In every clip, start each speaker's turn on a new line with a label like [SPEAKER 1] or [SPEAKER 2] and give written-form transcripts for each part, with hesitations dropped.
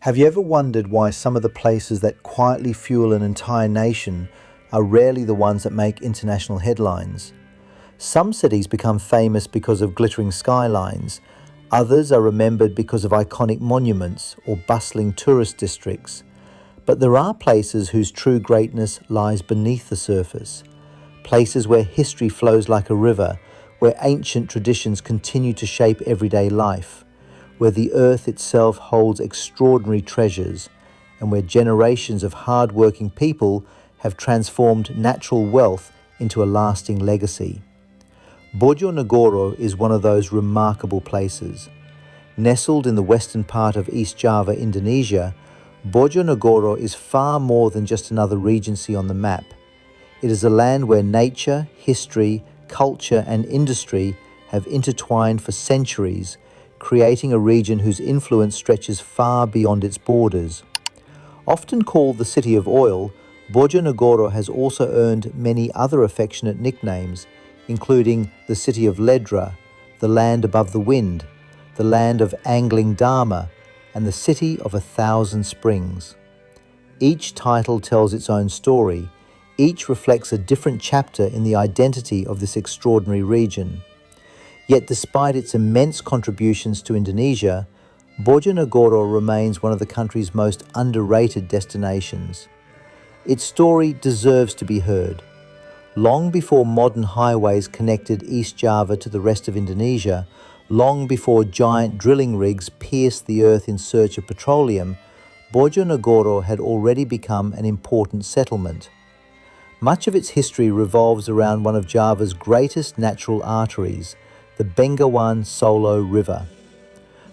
[SPEAKER 1] Have you ever wondered why some of the places that quietly fuel an entire nation are rarely the ones that make international headlines? Some cities become famous because of glittering skylines. Others are remembered because of iconic monuments or bustling tourist districts. But there are places whose true greatness lies beneath the surface. Places where history flows like a river, where ancient traditions continue to shape everyday life, where the earth itself holds extraordinary treasures, and where generations of hard-working people have transformed natural wealth into a lasting legacy. Bojonegoro is one of those remarkable places. Nestled in the western part of East Java, Indonesia, Bojonegoro is far more than just another regency on the map. It is a land where nature, history, culture, and industry have intertwined for centuries, creating a region whose influence stretches far beyond its borders. Often called the City of Oil, Bojonegoro has also earned many other affectionate nicknames, including the City of Ledra, the Land Above the Wind, the Land of Angling Dharma, and the City of 1,000 Springs. Each title tells its own story. Each reflects a different chapter in the identity of this extraordinary region. Yet despite its immense contributions to Indonesia, Bojonegoro remains one of the country's most underrated destinations. Its story deserves to be heard. Long before modern highways connected East Java to the rest of Indonesia, long before giant drilling rigs pierced the earth in search of petroleum, Bojonegoro had already become an important settlement. Much of its history revolves around one of Java's greatest natural arteries, the Bengawan Solo River.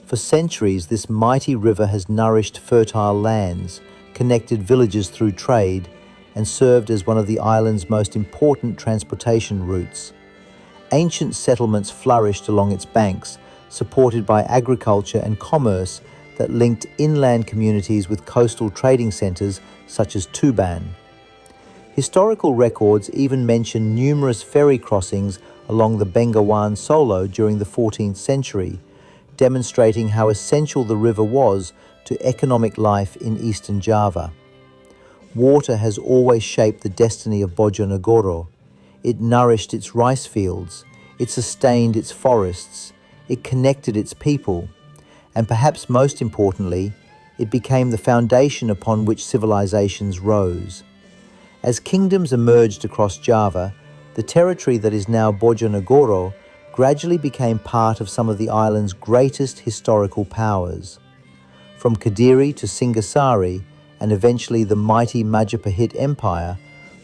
[SPEAKER 1] For centuries, this mighty river has nourished fertile lands, connected villages through trade, and served as one of the island's most important transportation routes. Ancient settlements flourished along its banks, supported by agriculture and commerce that linked inland communities with coastal trading centres such as Tuban. Historical records even mention numerous ferry crossings along the Bengawan Solo during the 14th century, demonstrating how essential the river was to economic life in eastern Java. Water has always shaped the destiny of Bojonegoro. It nourished its rice fields, it sustained its forests, it connected its people, and perhaps most importantly, it became the foundation upon which civilizations rose. As kingdoms emerged across Java, the territory that is now Bojonegoro gradually became part of some of the island's greatest historical powers. From Kediri to Singasari, and eventually the mighty Majapahit Empire,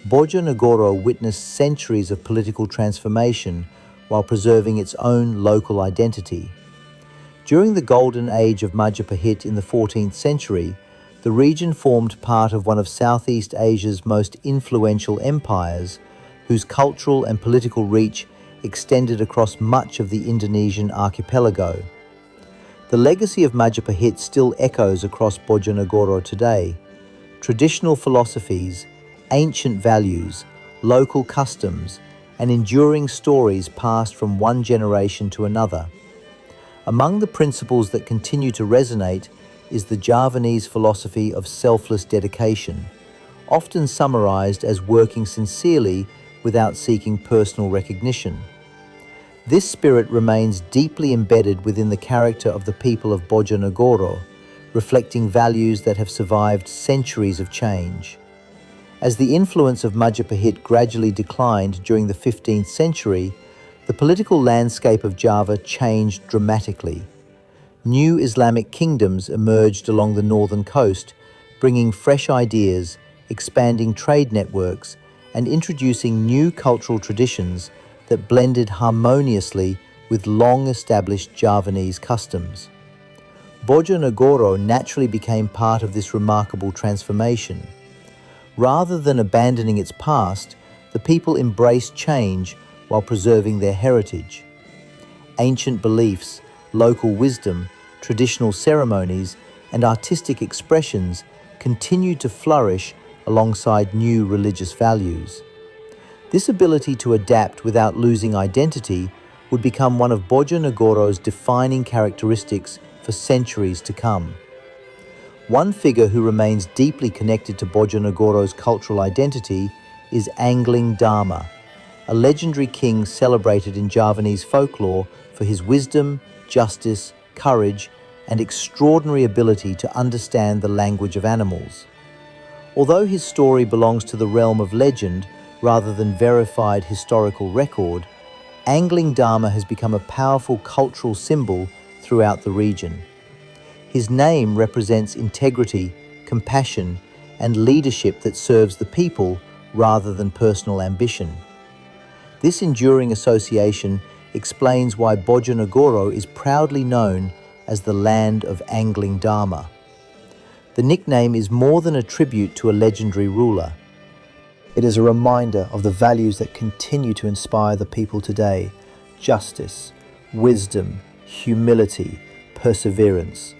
[SPEAKER 1] Bojonegoro witnessed centuries of political transformation while preserving its own local identity. During the golden age of Majapahit in the 14th century, the region formed part of one of Southeast Asia's most influential empires, whose cultural and political reach extended across much of the Indonesian archipelago. The legacy of Majapahit still echoes across Bojonegoro today. Traditional philosophies, ancient values, local customs, and enduring stories passed from one generation to another. Among the principles that continue to resonate is the Javanese philosophy of selfless dedication, often summarized as working sincerely without seeking personal recognition. This spirit remains deeply embedded within the character of the people of Bojonegoro, reflecting values that have survived centuries of change. As the influence of Majapahit gradually declined during the 15th century, the political landscape of Java changed dramatically. New Islamic kingdoms emerged along the northern coast, bringing fresh ideas, expanding trade networks, and introducing new cultural traditions that blended harmoniously with long-established Javanese customs. Bojonegoro naturally became part of this remarkable transformation. Rather than abandoning its past, the people embraced change while preserving their heritage. Ancient beliefs, local wisdom, traditional ceremonies, and artistic expressions continued to flourish alongside new religious values. This ability to adapt without losing identity would become one of Bojonegoro's defining characteristics for centuries to come. One figure who remains deeply connected to Bojonegoro's cultural identity is Angling Dharma, a legendary king celebrated in Javanese folklore for his wisdom, justice, courage, and extraordinary ability to understand the language of animals. Although his story belongs to the realm of legend rather than verified historical record, Angling Dharma has become a powerful cultural symbol throughout the region. His name represents integrity, compassion, and leadership that serves the people rather than personal ambition. This enduring association explains why Bojonegoro is proudly known as the land of Angling Dharma. The nickname is more than a tribute to a legendary ruler. It is a reminder of the values that continue to inspire the people today: justice, wisdom, humility, perseverance.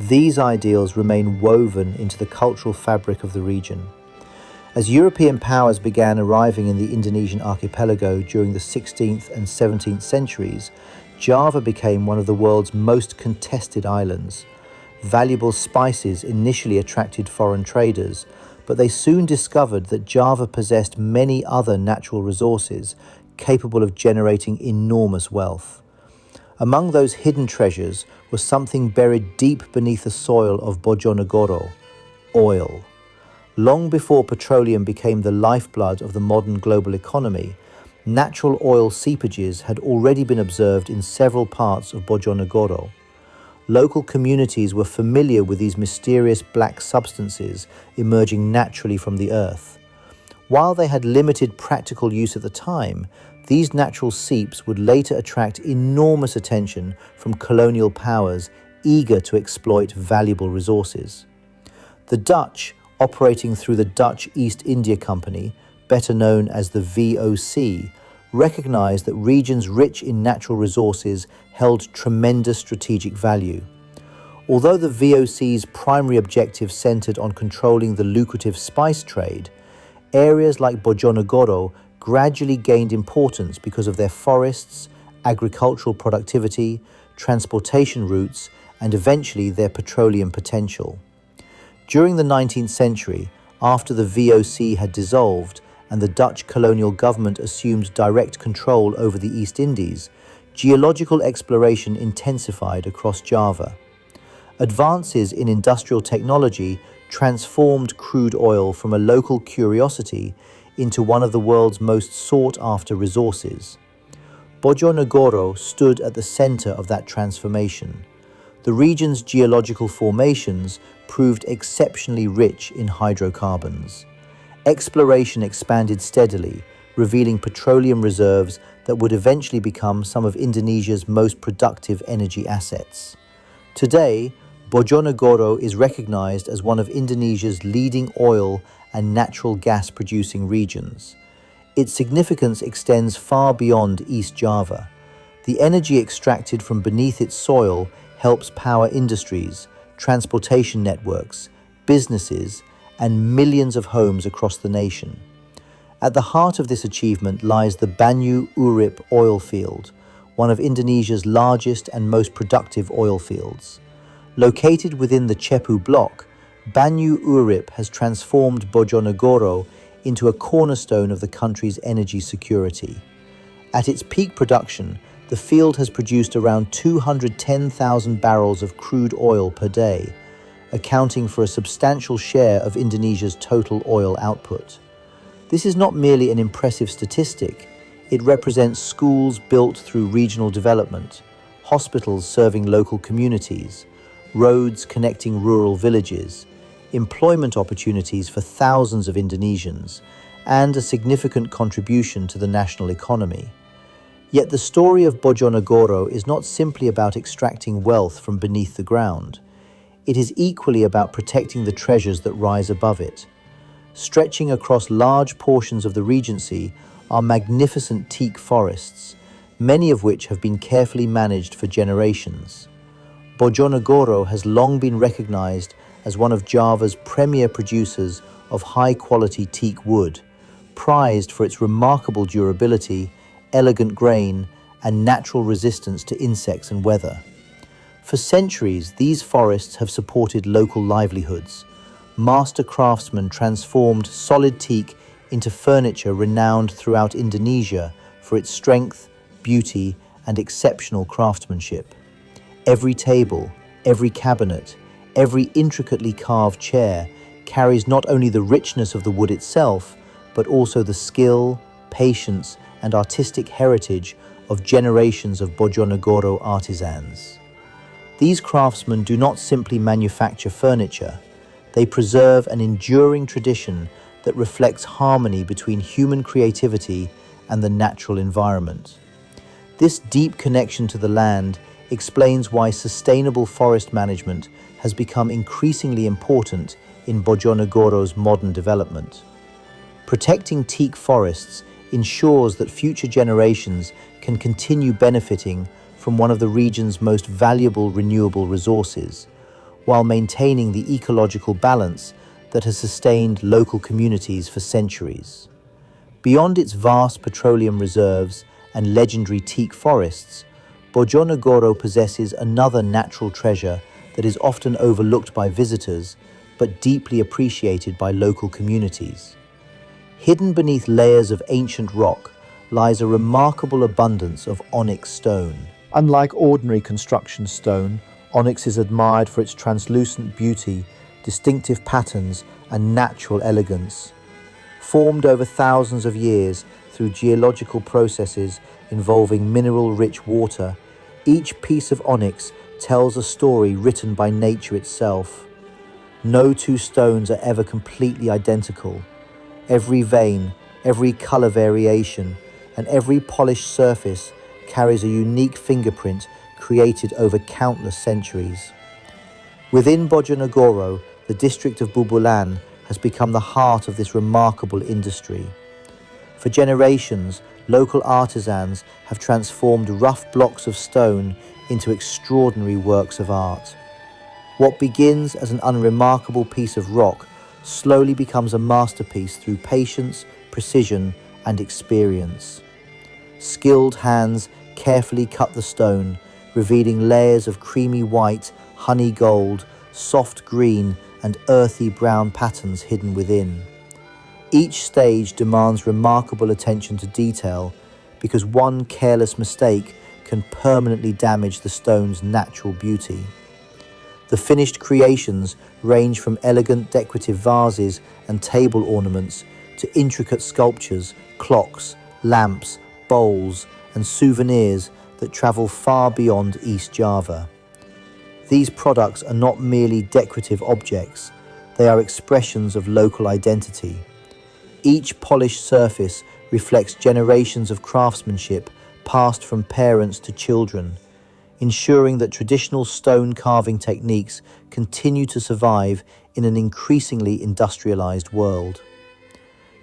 [SPEAKER 1] These ideals remain woven into the cultural fabric of the region. As European powers began arriving in the Indonesian archipelago during the 16th and 17th centuries, Java became one of the world's most contested islands. Valuable spices initially attracted foreign traders, but they soon discovered that Java possessed many other natural resources capable of generating enormous wealth. Among those hidden treasures was something buried deep beneath the soil of Bojonegoro: oil. Long before petroleum became the lifeblood of the modern global economy, natural oil seepages had already been observed in several parts of Bojonegoro. Local communities were familiar with these mysterious black substances emerging naturally from the earth. While they had limited practical use at the time, these natural seeps would later attract enormous attention from colonial powers eager to exploit valuable resources. The Dutch, operating through the Dutch East India Company, better known as the VOC, recognized that regions rich in natural resources held tremendous strategic value. Although the VOC's primary objective centered on controlling the lucrative spice trade, areas like Bojonegoro gradually gained importance because of their forests, agricultural productivity, transportation routes, and eventually their petroleum potential. During the 19th century, after the VOC had dissolved and the Dutch colonial government assumed direct control over the East Indies, geological exploration intensified across Java. Advances in industrial technology transformed crude oil from a local curiosity into one of the world's most sought-after resources. Bojonegoro stood at the center of that transformation. The region's geological formations proved exceptionally rich in hydrocarbons. Exploration expanded steadily, revealing petroleum reserves that would eventually become some of Indonesia's most productive energy assets. Today, Bojonegoro is recognized as one of Indonesia's leading oil and natural gas producing regions. Its significance extends far beyond East Java. The energy extracted from beneath its soil helps power industries, transportation networks, businesses, and millions of homes across the nation. At the heart of this achievement lies the Banyu Urip oil field, one of Indonesia's largest and most productive oil fields. Located within the Cepu block, Banyu Urip has transformed Bojonegoro into a cornerstone of the country's energy security. At its peak production, the field has produced around 210,000 barrels of crude oil per day, accounting for a substantial share of Indonesia's total oil output. This is not merely an impressive statistic, it represents schools built through regional development, hospitals serving local communities, roads connecting rural villages, employment opportunities for thousands of Indonesians, and a significant contribution to the national economy. Yet the story of Bojonegoro is not simply about extracting wealth from beneath the ground. It is equally about protecting the treasures that rise above it. Stretching across large portions of the Regency are magnificent teak forests, many of which have been carefully managed for generations. Bojonegoro has long been recognized as one of Java's premier producers of high-quality teak wood, prized for its remarkable durability, elegant grain, and natural resistance to insects and weather. For centuries, these forests have supported local livelihoods. Master craftsmen transformed solid teak into furniture renowned throughout Indonesia for its strength, beauty, and exceptional craftsmanship. Every table, every cabinet, every intricately carved chair carries not only the richness of the wood itself, but also the skill, patience, and artistic heritage of generations of Bojonegoro artisans. These craftsmen do not simply manufacture furniture, they preserve an enduring tradition that reflects harmony between human creativity and the natural environment. This deep connection to the land explains why sustainable forest management has become increasingly important in Bojonegoro's modern development. Protecting teak forests ensures that future generations can continue benefiting from one of the region's most valuable renewable resources, while maintaining the ecological balance that has sustained local communities for centuries. Beyond its vast petroleum reserves and legendary teak forests, Bojonegoro possesses another natural treasure that is often overlooked by visitors but deeply appreciated by local communities. Hidden beneath layers of ancient rock lies a remarkable abundance of onyx stone. Unlike ordinary construction stone, onyx is admired for its translucent beauty, distinctive patterns, and natural elegance. Formed over thousands of years through geological processes involving mineral-rich water, each piece of onyx tells a story written by nature itself. No two stones are ever completely identical. Every vein, every color variation, and every polished surface carries a unique fingerprint created over countless centuries. Within Bojonegoro, the district of Bubulan has become the heart of this remarkable industry. For generations, local artisans have transformed rough blocks of stone into extraordinary works of art. What begins as an unremarkable piece of rock slowly becomes a masterpiece through patience, precision, and experience. Skilled hands carefully cut the stone, revealing layers of creamy white, honey gold, soft green, and earthy brown patterns hidden within. Each stage demands remarkable attention to detail because one careless mistake can permanently damage the stone's natural beauty. The finished creations range from elegant decorative vases and table ornaments to intricate sculptures, clocks, lamps, bowls, and souvenirs that travel far beyond East Java. These products are not merely decorative objects, they are expressions of local identity. Each polished surface reflects generations of craftsmanship passed from parents to children, ensuring that traditional stone carving techniques continue to survive in an increasingly industrialized world.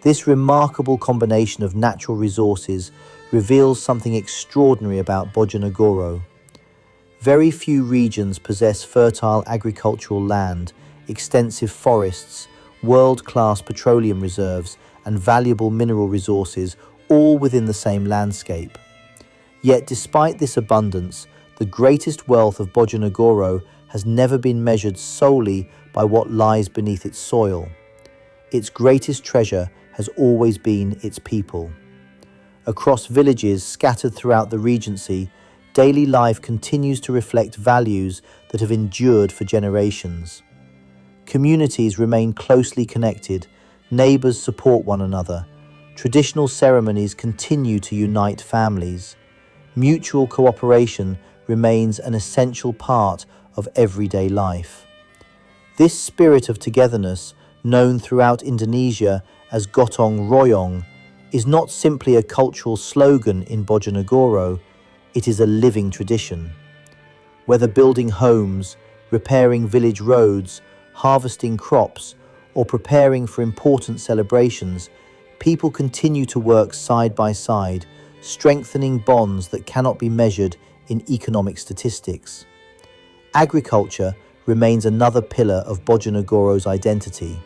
[SPEAKER 1] This remarkable combination of natural resources reveals something extraordinary about Bojonegoro. Very few regions possess fertile agricultural land, extensive forests, world-class petroleum reserves, and valuable mineral resources all within the same landscape. Yet despite this abundance, the greatest wealth of Bojonegoro has never been measured solely by what lies beneath its soil. Its greatest treasure has always been its people. Across villages scattered throughout the Regency, daily life continues to reflect values that have endured for generations. Communities remain closely connected, neighbors support one another, traditional ceremonies continue to unite families. Mutual cooperation remains an essential part of everyday life. This spirit of togetherness, known throughout Indonesia as gotong royong, is not simply a cultural slogan in Bojonegoro, it is a living tradition. Whether building homes, repairing village roads, harvesting crops, or preparing for important celebrations, people continue to work side by side, strengthening bonds that cannot be measured in economic statistics. Agriculture remains another pillar of Bojonegoro's identity.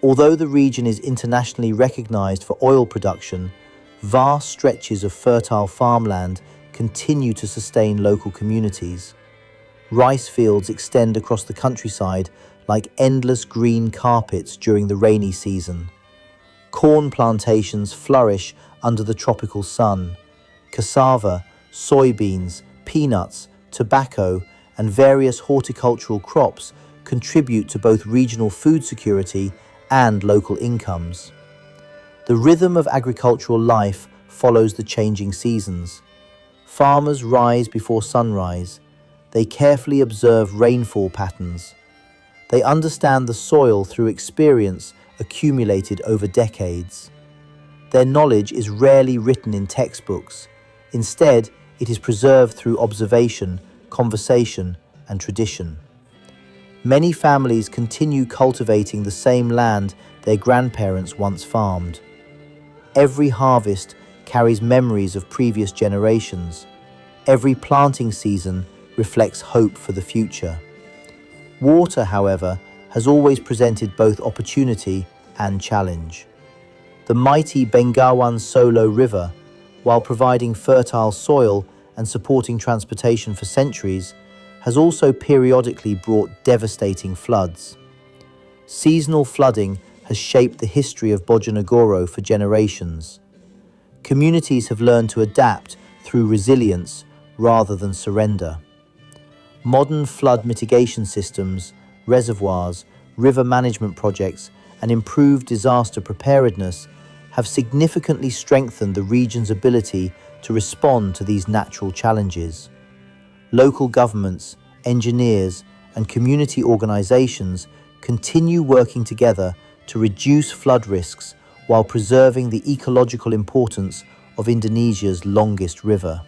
[SPEAKER 1] Although the region is internationally recognized for oil production, vast stretches of fertile farmland continue to sustain local communities. Rice fields extend across the countryside like endless green carpets during the rainy season. Corn plantations flourish under the tropical sun. Cassava, soybeans, peanuts, tobacco, and various horticultural crops contribute to both regional food security and local incomes. The rhythm of agricultural life follows the changing seasons. Farmers rise before sunrise. They carefully observe rainfall patterns. They understand the soil through experience accumulated over decades. Their knowledge is rarely written in textbooks. Instead, it is preserved through observation, conversation, and tradition. Many families continue cultivating the same land their grandparents once farmed. Every harvest carries memories of previous generations. Every planting season reflects hope for the future. Water, however, has always presented both opportunity and challenge. The mighty Bengawan Solo River, while providing fertile soil and supporting transportation for centuries, has also periodically brought devastating floods. Seasonal flooding has shaped the history of Bojonegoro for generations. Communities have learned to adapt through resilience rather than surrender. Modern flood mitigation systems, reservoirs, river management projects, and improved disaster preparedness have significantly strengthened the region's ability to respond to these natural challenges. Local governments, engineers, and community organizations continue working together to reduce flood risks while preserving the ecological importance of Indonesia's longest river.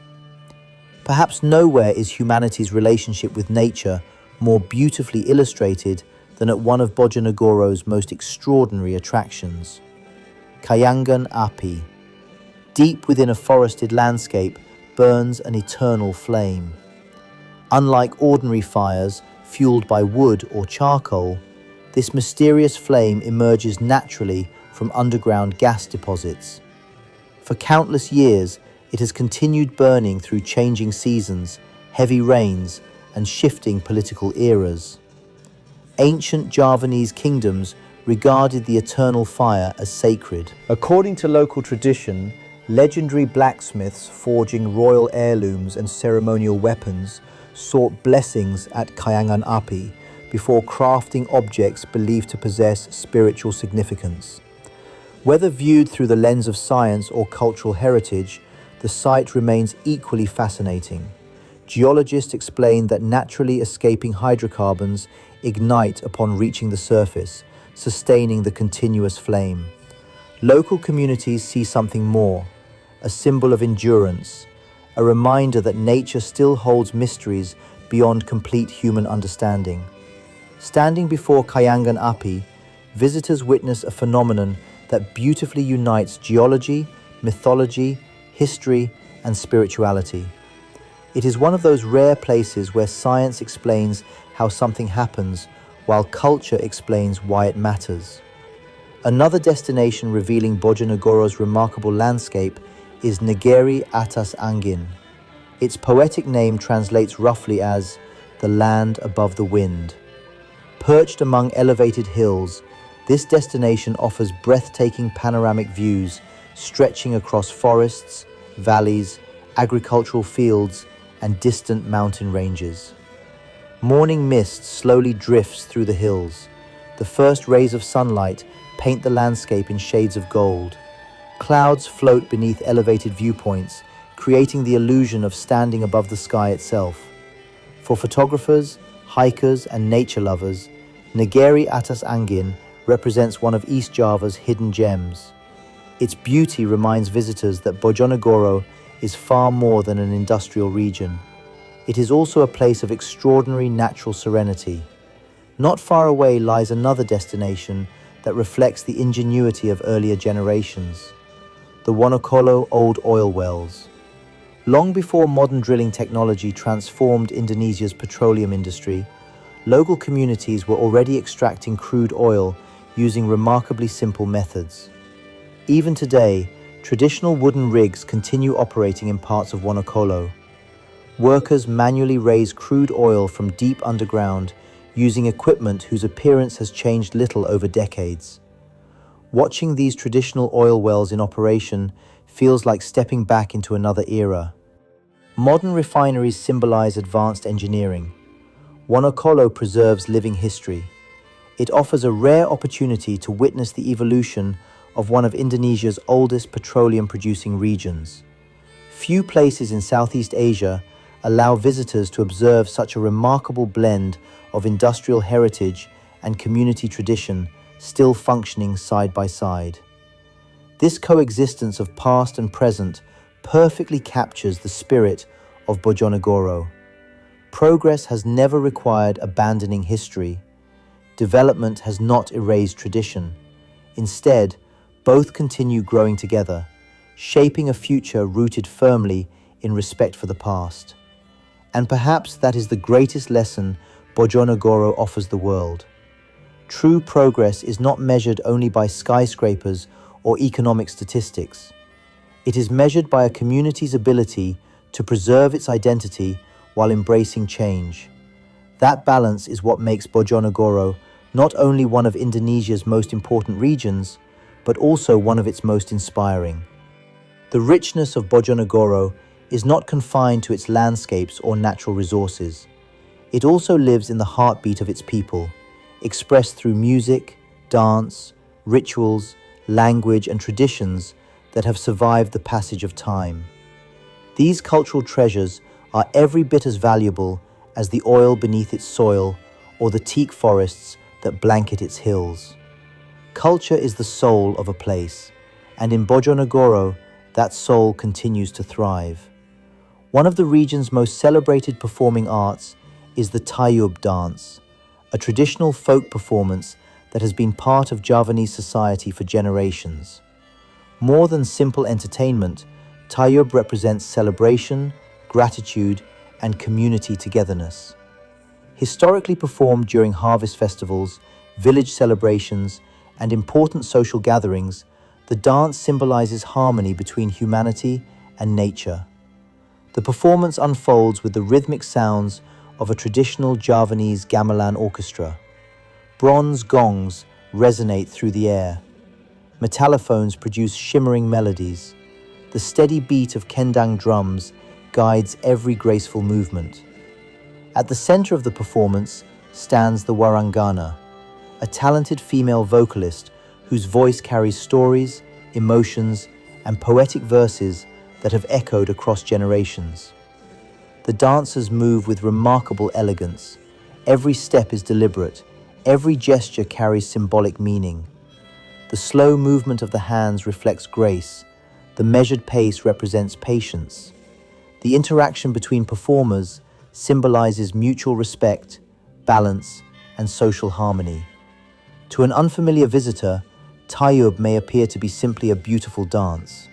[SPEAKER 1] Perhaps nowhere is humanity's relationship with nature more beautifully illustrated than at one of Bojonegoro's most extraordinary attractions, Kayangan Api. Deep within a forested landscape burns an eternal flame. Unlike ordinary fires fueled by wood or charcoal, this mysterious flame emerges naturally from underground gas deposits. For countless years, it has continued burning through changing seasons, heavy rains, and shifting political eras. Ancient Javanese kingdoms regarded the eternal fire as sacred. According to local tradition, legendary blacksmiths forging royal heirlooms and ceremonial weapons sought blessings at Kayangan Api before crafting objects believed to possess spiritual significance. Whether viewed through the lens of science or cultural heritage, the site remains equally fascinating. Geologists explain that naturally escaping hydrocarbons ignite upon reaching the surface, sustaining the continuous flame. Local communities see something more, a symbol of endurance, a reminder that nature still holds mysteries beyond complete human understanding. Standing before Kayangan Api, visitors witness a phenomenon that beautifully unites geology, mythology, history, and spirituality. It is one of those rare places where science explains how something happens, while culture explains why it matters. Another destination revealing Bojonegoro's remarkable landscape is Negeri Atas Angin. Its poetic name translates roughly as the land above the wind. Perched among elevated hills, this destination offers breathtaking panoramic views stretching across forests, valleys, agricultural fields, and distant mountain ranges. Morning mist slowly drifts through the hills. The first rays of sunlight paint the landscape in shades of gold. Clouds float beneath elevated viewpoints, creating the illusion of standing above the sky itself. For photographers, hikers, and nature lovers, Negeri Atas Angin represents one of East Java's hidden gems. Its beauty reminds visitors that Bojonegoro is far more than an industrial region. It is also a place of extraordinary natural serenity. Not far away lies another destination that reflects the ingenuity of earlier generations, the Wonokolo Old Oil Wells. Long before modern drilling technology transformed Indonesia's petroleum industry, local communities were already extracting crude oil using remarkably simple methods. Even today, traditional wooden rigs continue operating in parts of Wonokolo. Workers manually raise crude oil from deep underground using equipment whose appearance has changed little over decades. Watching these traditional oil wells in operation feels like stepping back into another era. Modern refineries symbolize advanced engineering. Wonokolo preserves living history. It offers a rare opportunity to witness the evolution of one of Indonesia's oldest petroleum-producing regions. Few places in Southeast Asia allow visitors to observe such a remarkable blend of industrial heritage and community tradition still functioning side by side. This coexistence of past and present perfectly captures the spirit of Bojonegoro. Progress has never required abandoning history. Development has not erased tradition. Instead, both continue growing together, shaping a future rooted firmly in respect for the past. And perhaps that is the greatest lesson Bojonegoro offers the world. True progress is not measured only by skyscrapers or economic statistics. It is measured by a community's ability to preserve its identity while embracing change. That balance is what makes Bojonegoro not only one of Indonesia's most important regions, but also one of its most inspiring. The richness of Bojonegoro is not confined to its landscapes or natural resources. It also lives in the heartbeat of its people, expressed through music, dance, rituals, language, and traditions that have survived the passage of time. These cultural treasures are every bit as valuable as the oil beneath its soil or the teak forests that blanket its hills. Culture is the soul of a place, and in Bojonegoro, that soul continues to thrive. One of the region's most celebrated performing arts is the Tayub dance, a traditional folk performance that has been part of Javanese society for generations. More than simple entertainment, Tayub represents celebration, gratitude, and community togetherness. Historically performed during harvest festivals, village celebrations, and important social gatherings, the dance symbolizes harmony between humanity and nature. The performance unfolds with the rhythmic sounds of a traditional Javanese gamelan orchestra. Bronze gongs resonate through the air. Metallophones produce shimmering melodies. The steady beat of kendang drums guides every graceful movement. At the center of the performance stands the warangana, a talented female vocalist whose voice carries stories, emotions, and poetic verses that have echoed across generations. The dancers move with remarkable elegance. Every step is deliberate. Every gesture carries symbolic meaning. The slow movement of the hands reflects grace. The measured pace represents patience. The interaction between performers symbolizes mutual respect, balance, and social harmony. To an unfamiliar visitor, Tayub may appear to be simply a beautiful dance.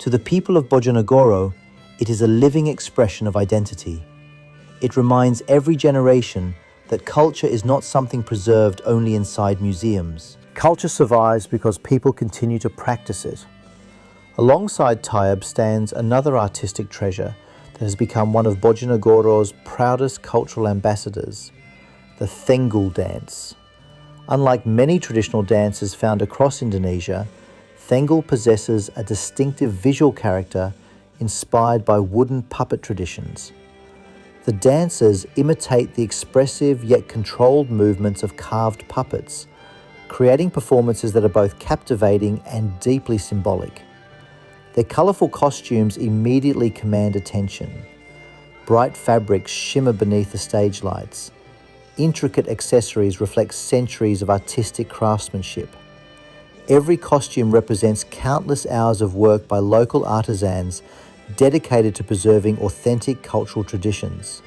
[SPEAKER 1] To the people of Bojonegoro, it is a living expression of identity. It reminds every generation that culture is not something preserved only inside museums. Culture survives because people continue to practice it. Alongside Tayub stands another artistic treasure that has become one of Bojonegoro's proudest cultural ambassadors, the Thengul dance. Unlike many traditional dances found across Indonesia, Thengul possesses a distinctive visual character inspired by wooden puppet traditions. The dancers imitate the expressive yet controlled movements of carved puppets, creating performances that are both captivating and deeply symbolic. Their colorful costumes immediately command attention. Bright fabrics shimmer beneath the stage lights. Intricate accessories reflect centuries of artistic craftsmanship. Every costume represents countless hours of work by local artisans dedicated to preserving authentic cultural traditions.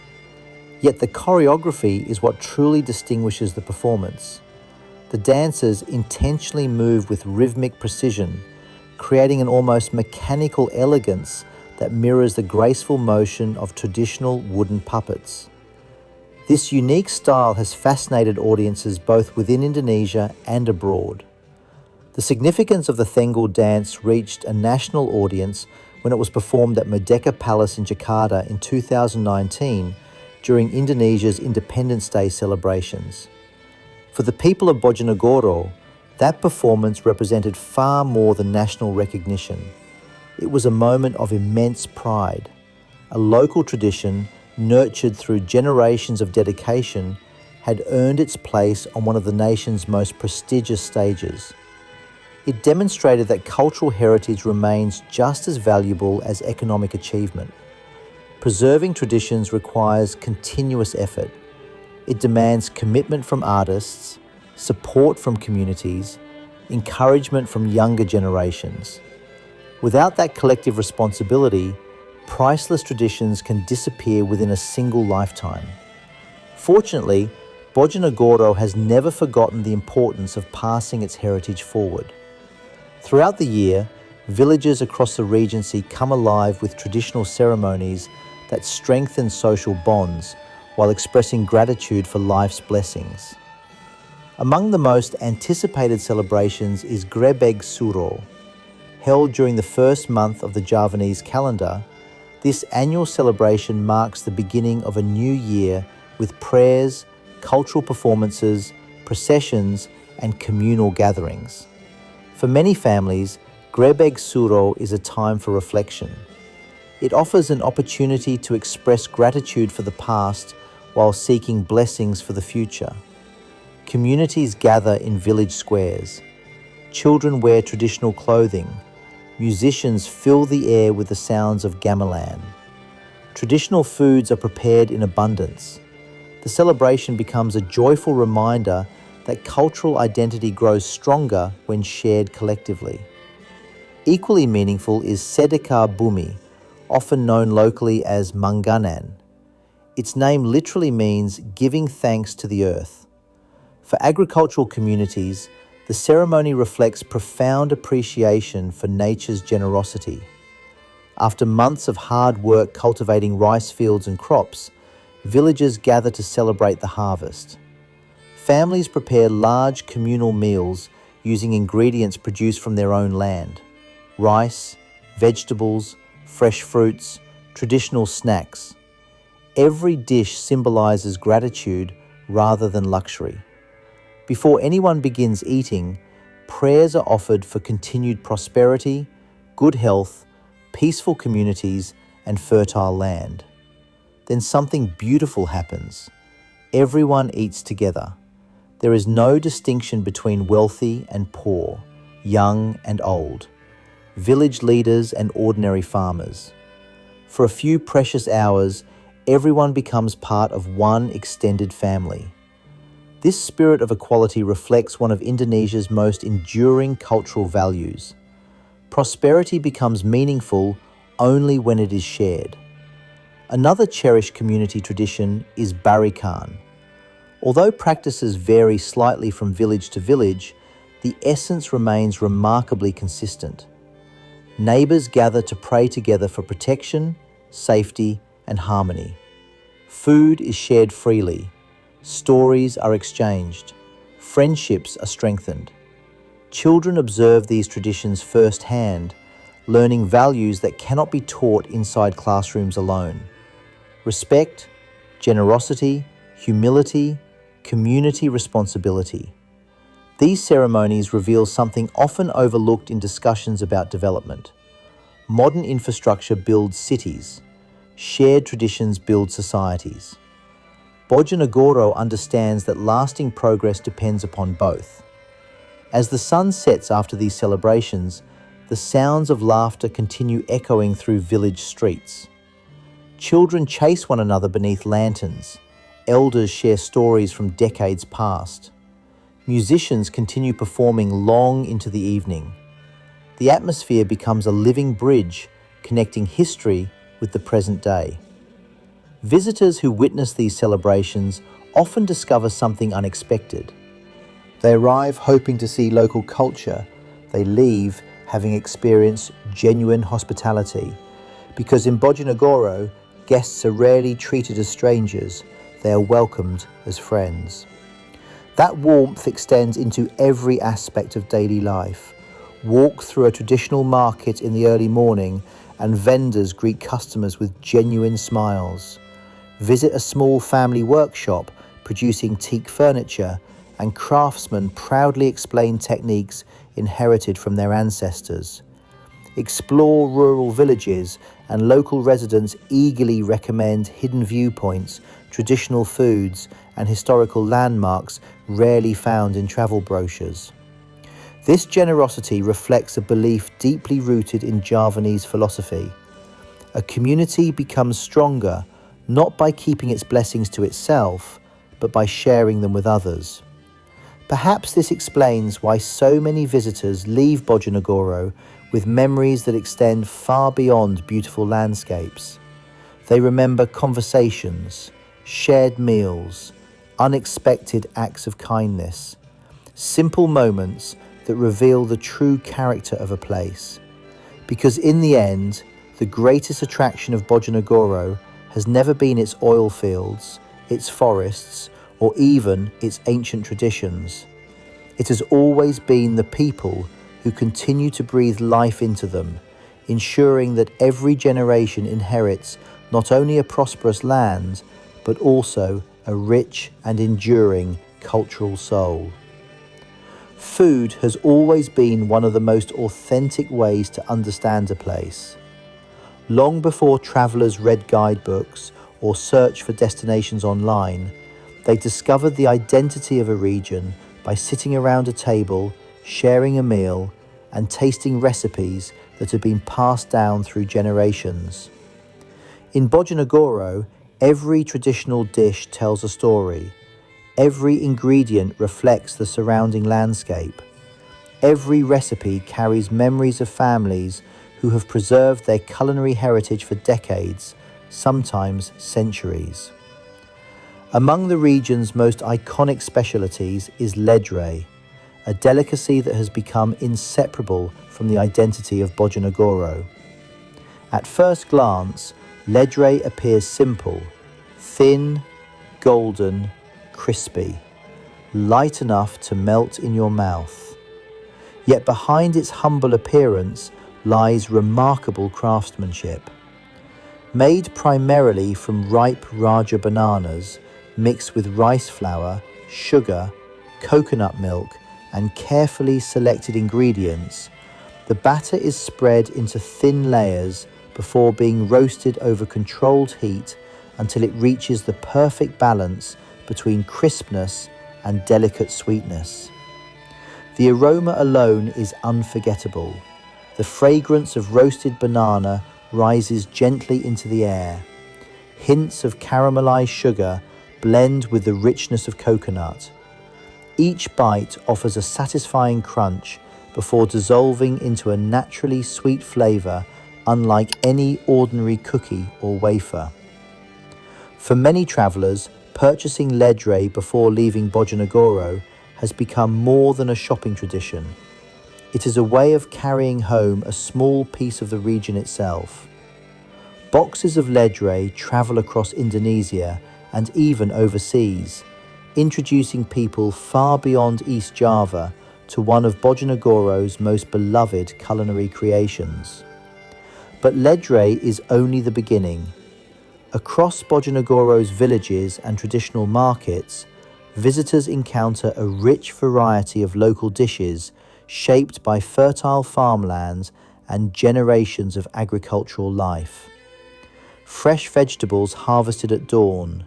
[SPEAKER 1] Yet the choreography is what truly distinguishes the performance. The dancers intentionally move with rhythmic precision, creating an almost mechanical elegance that mirrors the graceful motion of traditional wooden puppets. This unique style has fascinated audiences both within Indonesia and abroad. The significance of the Thengul dance reached a national audience when it was performed at Merdeka Palace in Jakarta in 2019 during Indonesia's Independence Day celebrations. For the people of Bojonegoro, that performance represented far more than national recognition. It was a moment of immense pride, a local tradition nurtured through generations of dedication had earned its place on one of the nation's most prestigious stages. It demonstrated that cultural heritage remains just as valuable as economic achievement. Preserving traditions requires continuous effort. It demands commitment from artists, support from communities, encouragement from younger generations. Without that collective responsibility, priceless traditions can disappear within a single lifetime. Fortunately, Bojonegoro has never forgotten the importance of passing its heritage forward. Throughout the year, villages across the Regency come alive with traditional ceremonies that strengthen social bonds while expressing gratitude for life's blessings. Among the most anticipated celebrations is Grebeg Suro. Held during the first month of the Javanese calendar, this annual celebration marks the beginning of a new year with prayers, cultural performances, processions, and communal gatherings. For many families, Grebeg Suro is a time for reflection. It offers an opportunity to express gratitude for the past while seeking blessings for the future. Communities gather in village squares. Children wear traditional clothing. Musicians fill the air with the sounds of gamelan. Traditional foods are prepared in abundance. The celebration becomes a joyful reminder that cultural identity grows stronger when shared collectively. Equally meaningful is Sedekah Bumi, often known locally as Manganan. Its name literally means giving thanks to the earth. For agricultural communities, the ceremony reflects profound appreciation for nature's generosity. After months of hard work cultivating rice fields and crops, villagers gather to celebrate the harvest. Families prepare large communal meals using ingredients produced from their own land: rice, vegetables, fresh fruits, traditional snacks. Every dish symbolizes gratitude rather than luxury. Before anyone begins eating, prayers are offered for continued prosperity, good health, peaceful communities, and fertile land. Then something beautiful happens. Everyone eats together. There is no distinction between wealthy and poor, young and old, village leaders and ordinary farmers. For a few precious hours, everyone becomes part of one extended family. This spirit of equality reflects one of Indonesia's most enduring cultural values. Prosperity becomes meaningful only when it is shared. Another cherished community tradition is barikan. Although practices vary slightly from village to village, the essence remains remarkably consistent. Neighbours gather to pray together for protection, safety, and harmony. Food is shared freely. Stories are exchanged. Friendships are strengthened. Children observe these traditions firsthand, learning values that cannot be taught inside classrooms alone. Respect, generosity, humility, community responsibility. These ceremonies reveal something often overlooked in discussions about development. Modern infrastructure builds cities. Shared traditions build societies. Bojonegoro understands that lasting progress depends upon both. As the sun sets after these celebrations, the sounds of laughter continue echoing through village streets. Children chase one another beneath lanterns. Elders share stories from decades past. Musicians continue performing long into the evening. The atmosphere becomes a living bridge connecting history with the present day. Visitors who witness these celebrations often discover something unexpected. They arrive hoping to see local culture. They leave having experienced genuine hospitality. Because in Bojonegoro, guests are rarely treated as strangers. They are welcomed as friends. That warmth extends into every aspect of daily life. Walk through a traditional market in the early morning and vendors greet customers with genuine smiles. Visit a small family workshop producing teak furniture, and craftsmen proudly explain techniques inherited from their ancestors. Explore rural villages, and local residents eagerly recommend hidden viewpoints, traditional foods, and historical landmarks rarely found in travel brochures. This generosity reflects a belief deeply rooted in Javanese philosophy. A community becomes stronger not by keeping its blessings to itself, but by sharing them with others. Perhaps this explains why so many visitors leave Bojonegoro with memories that extend far beyond beautiful landscapes. They remember conversations, shared meals, unexpected acts of kindness, simple moments that reveal the true character of a place. Because in the end, the greatest attraction of Bojonegoro has never been its oil fields, its forests, or even its ancient traditions. It has always been the people who continue to breathe life into them, ensuring that every generation inherits not only a prosperous land, but also a rich and enduring cultural soul. Food has always been one of the most authentic ways to understand a place. Long before travellers read guidebooks or searched for destinations online, they discovered the identity of a region by sitting around a table, sharing a meal, and tasting recipes that have been passed down through generations. In Bojonegoro, every traditional dish tells a story. Every ingredient reflects the surrounding landscape. Every recipe carries memories of families who have preserved their culinary heritage for decades, sometimes centuries. Among the region's most iconic specialties is ledre, a delicacy that has become inseparable from the identity of Bojonegoro. At first glance, ledre appears simple, thin, golden, crispy, light enough to melt in your mouth. Yet behind its humble appearance lies remarkable craftsmanship. Made primarily from ripe Raja bananas, mixed with rice flour, sugar, coconut milk, and carefully selected ingredients, the batter is spread into thin layers before being roasted over controlled heat until it reaches the perfect balance between crispness and delicate sweetness. The aroma alone is unforgettable. The fragrance of roasted banana rises gently into the air. Hints of caramelized sugar blend with the richness of coconut. Each bite offers a satisfying crunch before dissolving into a naturally sweet flavor unlike any ordinary cookie or wafer. For many travelers, purchasing ledre before leaving Bojonegoro has become more than a shopping tradition. It is a way of carrying home a small piece of the region itself. Boxes of ledre travel across Indonesia and even overseas, introducing people far beyond East Java to one of Bojonegoro's most beloved culinary creations. But ledre is only the beginning. Across Bojonegoro's villages and traditional markets, visitors encounter a rich variety of local dishes shaped by fertile farmlands and generations of agricultural life. Fresh vegetables harvested at dawn,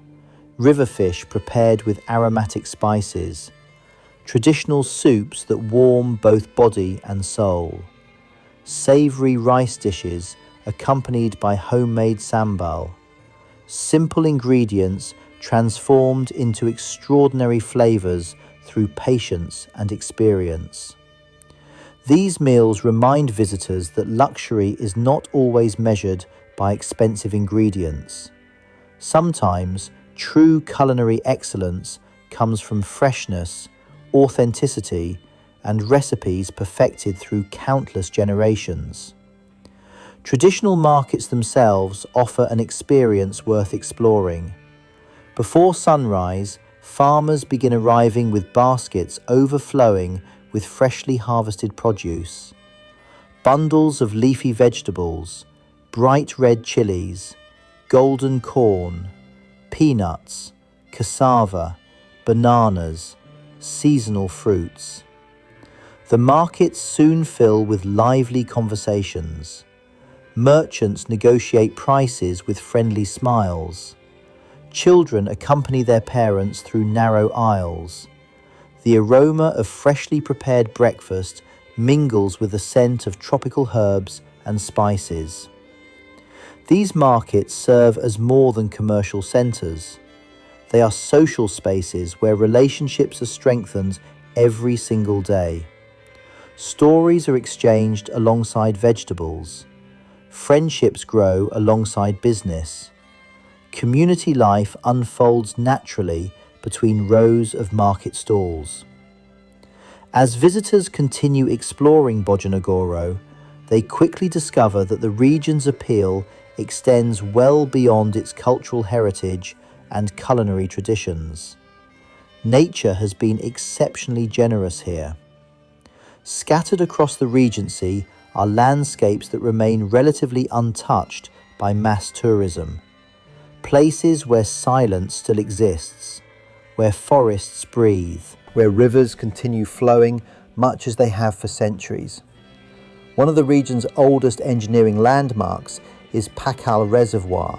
[SPEAKER 1] river fish prepared with aromatic spices, traditional soups that warm both body and soul, savoury rice dishes accompanied by homemade sambal, simple ingredients transformed into extraordinary flavours through patience and experience. These meals remind visitors that luxury is not always measured by expensive ingredients. Sometimes, true culinary excellence comes from freshness, authenticity, and recipes perfected through countless generations. Traditional markets themselves offer an experience worth exploring. Before sunrise, farmers begin arriving with baskets overflowing with freshly harvested produce. Bundles of leafy vegetables, bright red chilies, golden corn, peanuts, cassava, bananas, seasonal fruits. The markets soon fill with lively conversations. Merchants negotiate prices with friendly smiles. Children accompany their parents through narrow aisles. The aroma of freshly prepared breakfast mingles with the scent of tropical herbs and spices. These markets serve as more than commercial centers. They are social spaces where relationships are strengthened every single day. Stories are exchanged alongside vegetables. Friendships grow alongside business. Community life unfolds naturally between rows of market stalls. As visitors continue exploring Bojonegoro, they quickly discover that the region's appeal extends well beyond its cultural heritage and culinary traditions. Nature has been exceptionally generous here. Scattered across the Regency are landscapes that remain relatively untouched by mass tourism. Places where silence still exists, where forests breathe, where rivers continue flowing much as they have for centuries. One of the region's oldest engineering landmarks is Pakal Reservoir.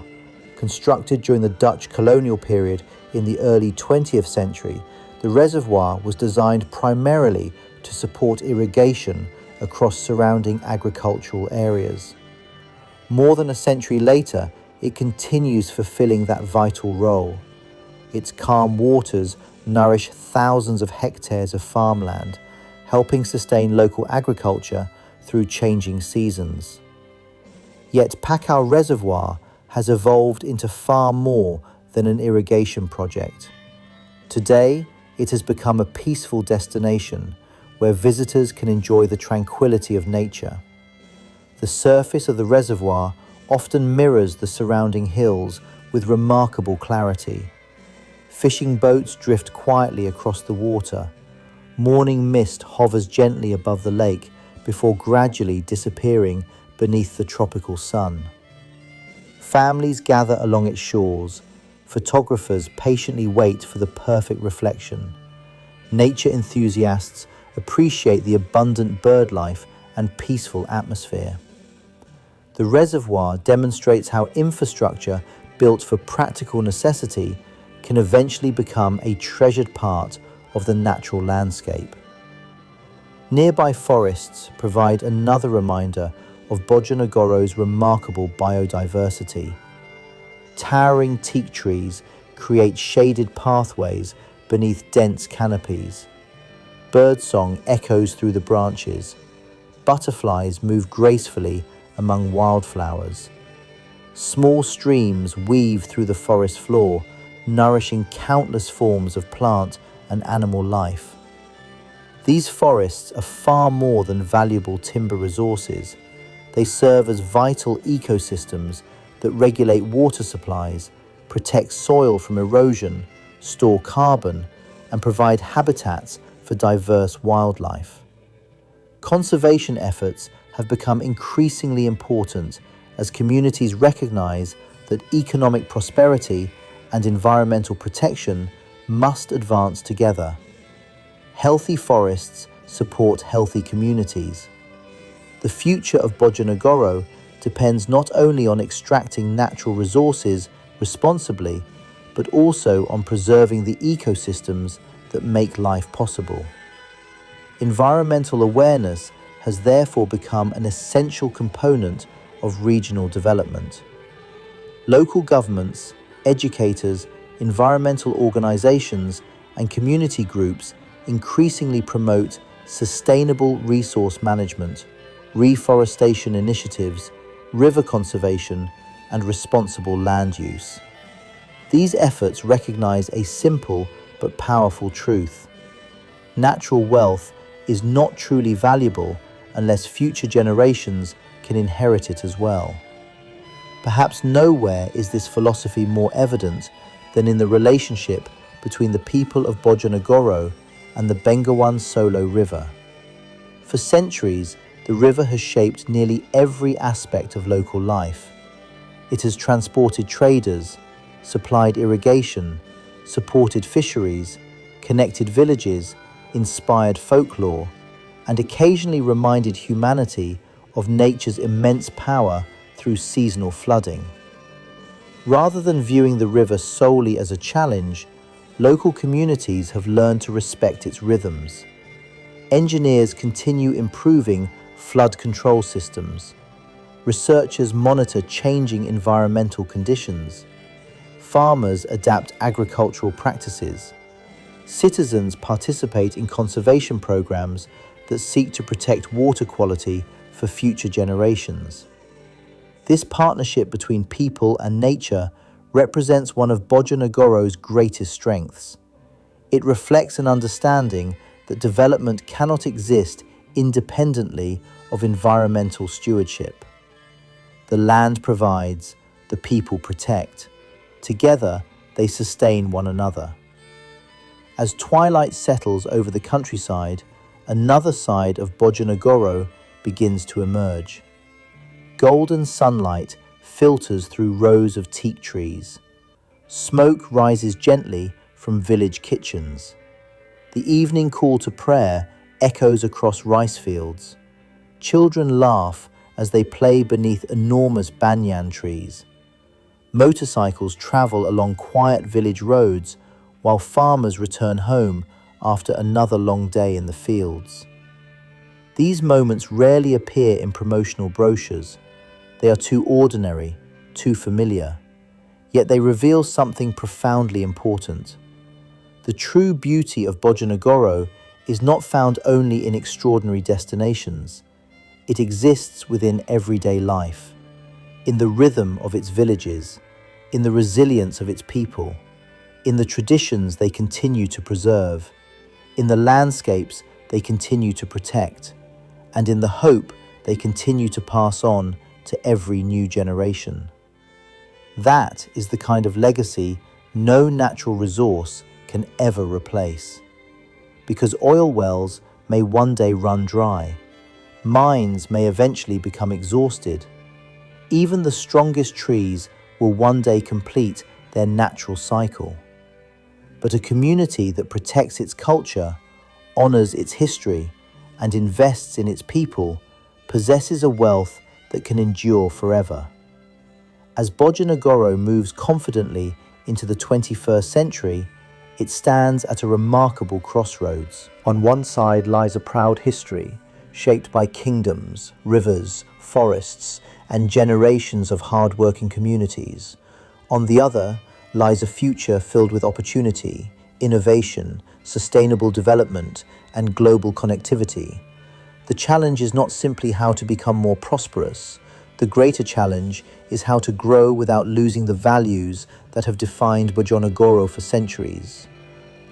[SPEAKER 1] Constructed during the Dutch colonial period in the early 20th century, the reservoir was designed primarily to support irrigation across surrounding agricultural areas. More than a century later, it continues fulfilling that vital role. Its calm waters nourish thousands of hectares of farmland, helping sustain local agriculture through changing seasons. Yet Pakal Reservoir has evolved into far more than an irrigation project. Today, it has become a peaceful destination where visitors can enjoy the tranquility of nature. The surface of the reservoir often mirrors the surrounding hills with remarkable clarity. Fishing boats drift quietly across the water. Morning mist hovers gently above the lake before gradually disappearing beneath the tropical sun. Families gather along its shores. Photographers patiently wait for the perfect reflection. Nature enthusiasts appreciate the abundant bird life and peaceful atmosphere. The reservoir demonstrates how infrastructure built for practical necessity can eventually become a treasured part of the natural landscape. Nearby forests provide another reminder of Bojonegoro's remarkable biodiversity. Towering teak trees create shaded pathways beneath dense canopies. Birdsong echoes through the branches. Butterflies move gracefully among wildflowers. Small streams weave through the forest floor, nourishing countless forms of plant and animal life. These forests are far more than valuable timber resources. They serve as vital ecosystems that regulate water supplies, protect soil from erosion, store carbon, and provide habitats for diverse wildlife. Conservation efforts have become increasingly important as communities recognize that economic prosperity and environmental protection must advance together. Healthy forests support healthy communities. The future of Bojonegoro depends not only on extracting natural resources responsibly, but also on preserving the ecosystems that make life possible. Environmental awareness has therefore become an essential component of regional development. Local governments, educators, environmental organizations, and community groups increasingly promote sustainable resource management, reforestation initiatives, river conservation, and responsible land use. These efforts recognize a simple but powerful truth. Natural wealth is not truly valuable unless future generations can inherit it as well. Perhaps nowhere is this philosophy more evident than in the relationship between the people of Bojonegoro and the Bengawan Solo River. For centuries, the river has shaped nearly every aspect of local life. It has transported traders, supplied irrigation, supported fisheries, connected villages, inspired folklore, and occasionally reminded humanity of nature's immense power through seasonal flooding. Rather than viewing the river solely as a challenge, local communities have learned to respect its rhythms. Engineers continue improving flood control systems. Researchers monitor changing environmental conditions. Farmers adapt agricultural practices. Citizens participate in conservation programs that seek to protect water quality for future generations. This partnership between people and nature represents one of Bojonegoro's greatest strengths. It reflects an understanding that development cannot exist independently of environmental stewardship. The land provides, the people protect. Together, they sustain one another. As twilight settles over the countryside, another side of Bojonegoro begins to emerge. Golden sunlight filters through rows of teak trees. Smoke rises gently from village kitchens. The evening call to prayer echoes across rice fields. Children laugh as they play beneath enormous banyan trees. Motorcycles travel along quiet village roads while farmers return home after another long day in the fields. These moments rarely appear in promotional brochures. They are too ordinary, too familiar. Yet they reveal something profoundly important. The true beauty of Bojonegoro is not found only in extraordinary destinations. It exists within everyday life, in the rhythm of its villages, in the resilience of its people, in the traditions they continue to preserve, in the landscapes they continue to protect, and in the hope they continue to pass on to every new generation. That is the kind of legacy no natural resource can ever replace. Because oil wells may one day run dry, mines may eventually become exhausted, even the strongest trees will one day complete their natural cycle. But a community that protects its culture, honors its history, and invests in its people possesses a wealth that can endure forever. As Bojonegoro moves confidently into the 21st century, it stands at a remarkable crossroads. On one side lies a proud history, shaped by kingdoms, rivers, forests, and generations of hard-working communities. On the other lies a future filled with opportunity, innovation, sustainable development, and global connectivity. The challenge is not simply how to become more prosperous. The greater challenge is how to grow without losing the values that have defined Bojonegoro for centuries.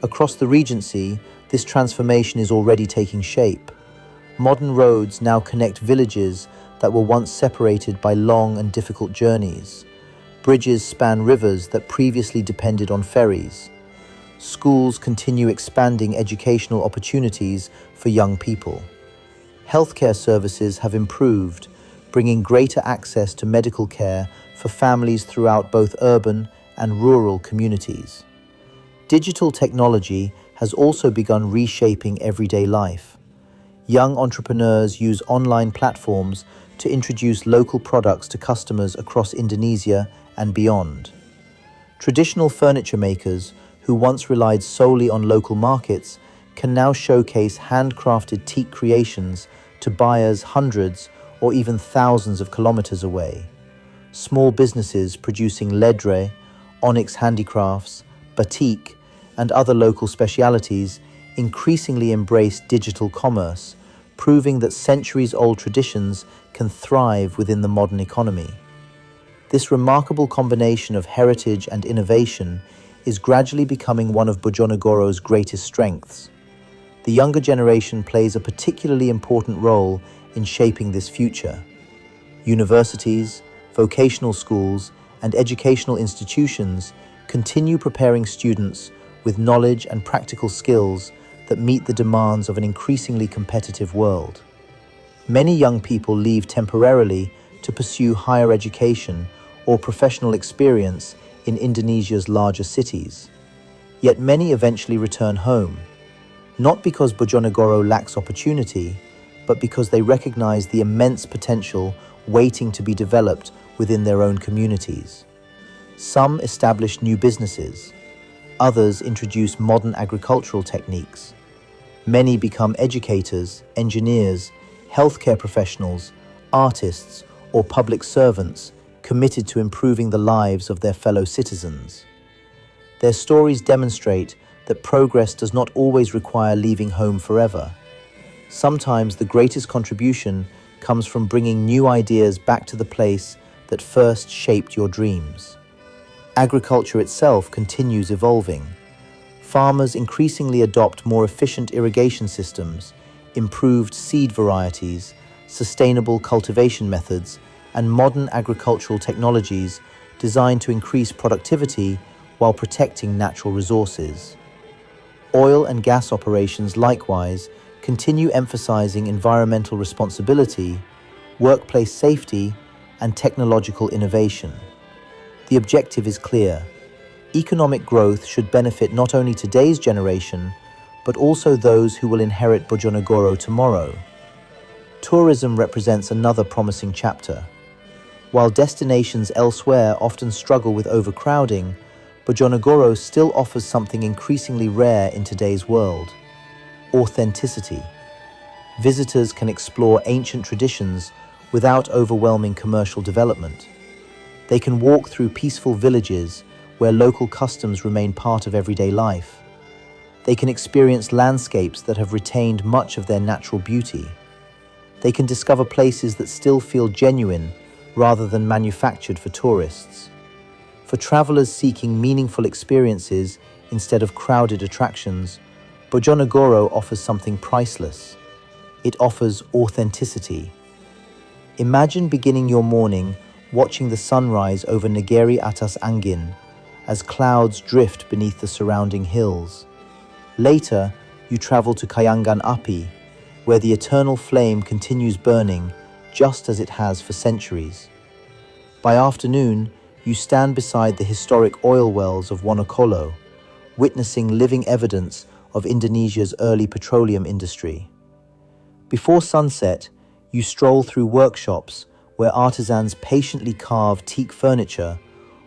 [SPEAKER 1] Across the Regency, this transformation is already taking shape. Modern roads now connect villages that were once separated by long and difficult journeys. Bridges span rivers that previously depended on ferries. Schools continue expanding educational opportunities for young people. Healthcare services have improved, bringing greater access to medical care for families throughout both urban and rural communities. Digital technology has also begun reshaping everyday life. Young entrepreneurs use online platforms to introduce local products to customers across Indonesia and beyond. Traditional furniture makers, who once relied solely on local markets, can now showcase handcrafted teak creations to buyers hundreds or even thousands of kilometers away. Small businesses producing ledre, onyx handicrafts, batik, and other local specialities increasingly embrace digital commerce, proving that centuries-old traditions can thrive within the modern economy. This remarkable combination of heritage and innovation is gradually becoming one of Bojonegoro's greatest strengths. The younger generation plays a particularly important role in shaping this future. Universities, vocational schools, and educational institutions continue preparing students with knowledge and practical skills that meet the demands of an increasingly competitive world. Many young people leave temporarily to pursue higher education or professional experience in Indonesia's larger cities. Yet many eventually return home, not because Bojonegoro lacks opportunity, but because they recognize the immense potential waiting to be developed within their own communities. Some establish new businesses. Others introduce modern agricultural techniques. Many become educators, engineers, healthcare professionals, artists, or public servants committed to improving the lives of their fellow citizens. Their stories demonstrate that progress does not always require leaving home forever. Sometimes the greatest contribution comes from bringing new ideas back to the place that first shaped your dreams. Agriculture itself continues evolving. Farmers increasingly adopt more efficient irrigation systems, improved seed varieties, sustainable cultivation methods, and modern agricultural technologies designed to increase productivity while protecting natural resources. Oil and gas operations likewise continue emphasizing environmental responsibility, workplace safety, and technological innovation. The objective is clear. Economic growth should benefit not only today's generation, but also those who will inherit Bojonegoro tomorrow. Tourism represents another promising chapter. While destinations elsewhere often struggle with overcrowding, Bojonegoro still offers something increasingly rare in today's world: authenticity. Visitors can explore ancient traditions without overwhelming commercial development. They can walk through peaceful villages where local customs remain part of everyday life. They can experience landscapes that have retained much of their natural beauty. They can discover places that still feel genuine rather than manufactured for tourists. For travelers seeking meaningful experiences instead of crowded attractions, Bojonegoro offers something priceless. It offers authenticity. Imagine beginning your morning watching the sunrise over Negeri Atas Angin as clouds drift beneath the surrounding hills. Later, you travel to Kayangan Api, where the eternal flame continues burning just as it has for centuries. By afternoon, you stand beside the historic oil wells of Wonosobo, witnessing living evidence of Indonesia's early petroleum industry. Before sunset, you stroll through workshops where artisans patiently carve teak furniture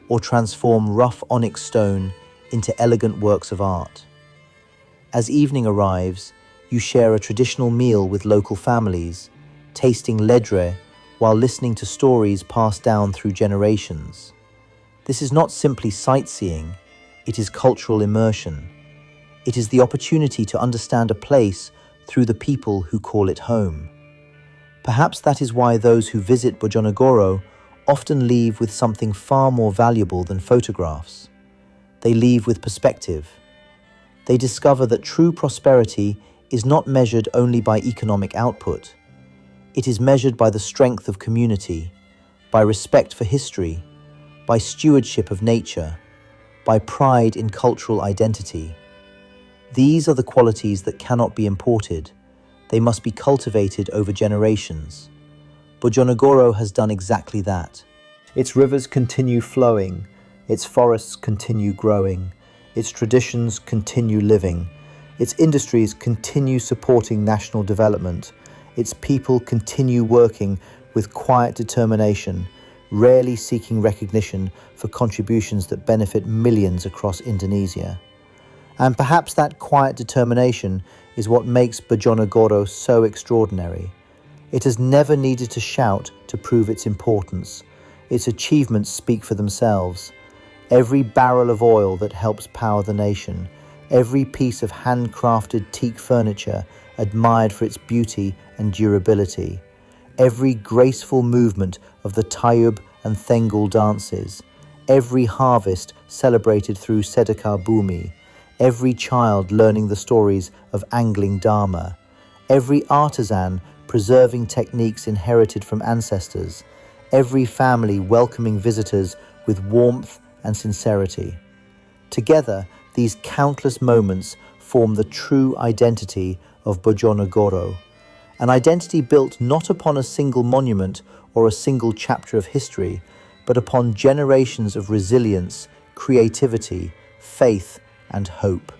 [SPEAKER 1] or transform rough onyx stone into elegant works of art. As evening arrives, you share a traditional meal with local families, tasting ledre while listening to stories passed down through generations. This is not simply sightseeing, it is cultural immersion. It is the opportunity to understand a place through the people who call it home. Perhaps that is why those who visit Bojonegoro often leave with something far more valuable than photographs. They leave with perspective. They discover that true prosperity is not measured only by economic output. It is measured by the strength of community, by respect for history, by stewardship of nature, by pride in cultural identity. These are the qualities that cannot be imported. They must be cultivated over generations. Bojonegoro has done exactly that. Its rivers continue flowing, its forests continue growing, its traditions continue living, its industries continue supporting national development, its people continue working with quiet determination, rarely seeking recognition for contributions that benefit millions across Indonesia. And perhaps that quiet determination is what makes Bojonegoro so extraordinary. It has never needed to shout to prove its importance. Its achievements speak for themselves. Every barrel of oil that helps power the nation, every piece of handcrafted teak furniture admired for its beauty and durability, every graceful movement of the Tayub and Thengul dances, every harvest celebrated through Sedekah Bumi, every child learning the stories of angling Dharma, every artisan preserving techniques inherited from ancestors, every family welcoming visitors with warmth and sincerity. Together, these countless moments form the true identity of Bojonegoro, An identity built not upon a single monument or a single chapter of history, but upon generations of resilience, creativity, faith, and hope.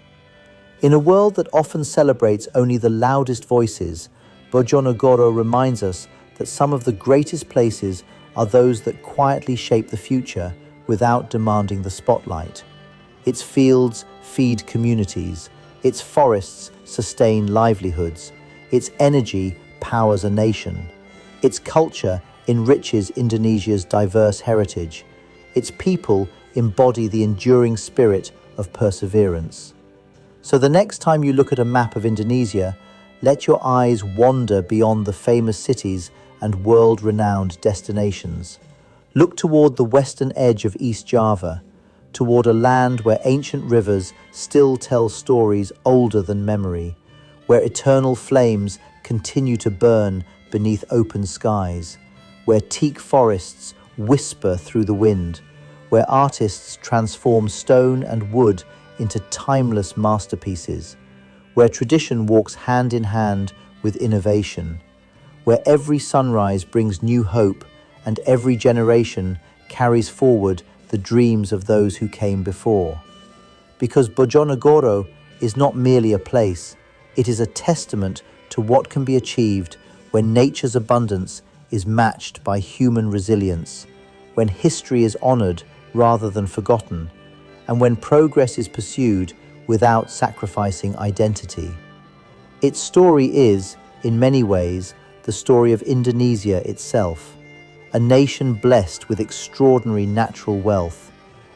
[SPEAKER 1] In a world that often celebrates only the loudest voices, Bojonegoro reminds us that some of the greatest places are those that quietly shape the future without demanding the spotlight. Its fields feed communities, its forests sustain livelihoods, its energy powers a nation, its culture enriches Indonesia's diverse heritage, its people embody the enduring spirit of perseverance. So the next time you look at a map of Indonesia, let your eyes wander beyond the famous cities and world-renowned destinations. Look toward the western edge of East Java, toward a land where ancient rivers still tell stories older than memory, where eternal flames continue to burn beneath open skies, where teak forests whisper through the wind, where artists transform stone and wood into timeless masterpieces, where tradition walks hand in hand with innovation, where every sunrise brings new hope and every generation carries forward the dreams of those who came before. Because Bojonegoro is not merely a place, it is a testament to what can be achieved when nature's abundance is matched by human resilience, when history is honored rather than forgotten, and when progress is pursued without sacrificing identity. Its story is, in many ways, the story of Indonesia itself, a nation blessed with extraordinary natural wealth,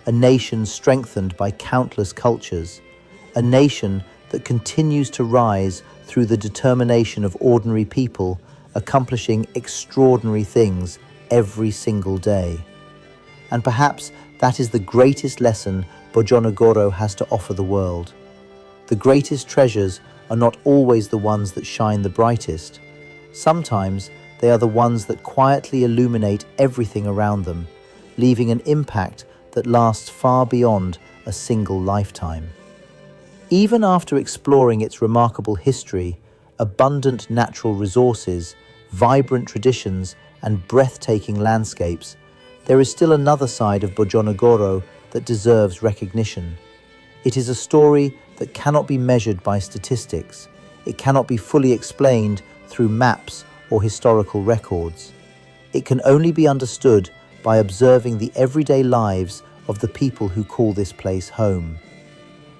[SPEAKER 1] a nation strengthened by countless cultures, a nation that continues to rise through the determination of ordinary people accomplishing extraordinary things every single day. And perhaps that is the greatest lesson Bojonegoro has to offer the world. The greatest treasures are not always the ones that shine the brightest. Sometimes they are the ones that quietly illuminate everything around them, leaving an impact that lasts far beyond a single lifetime. Even after exploring its remarkable history, abundant natural resources, vibrant traditions, and breathtaking landscapes, there is still another side of Bojonegoro that deserves recognition. It is a story that cannot be measured by statistics. It cannot be fully explained through maps or historical records. It can only be understood by observing the everyday lives of the people who call this place home.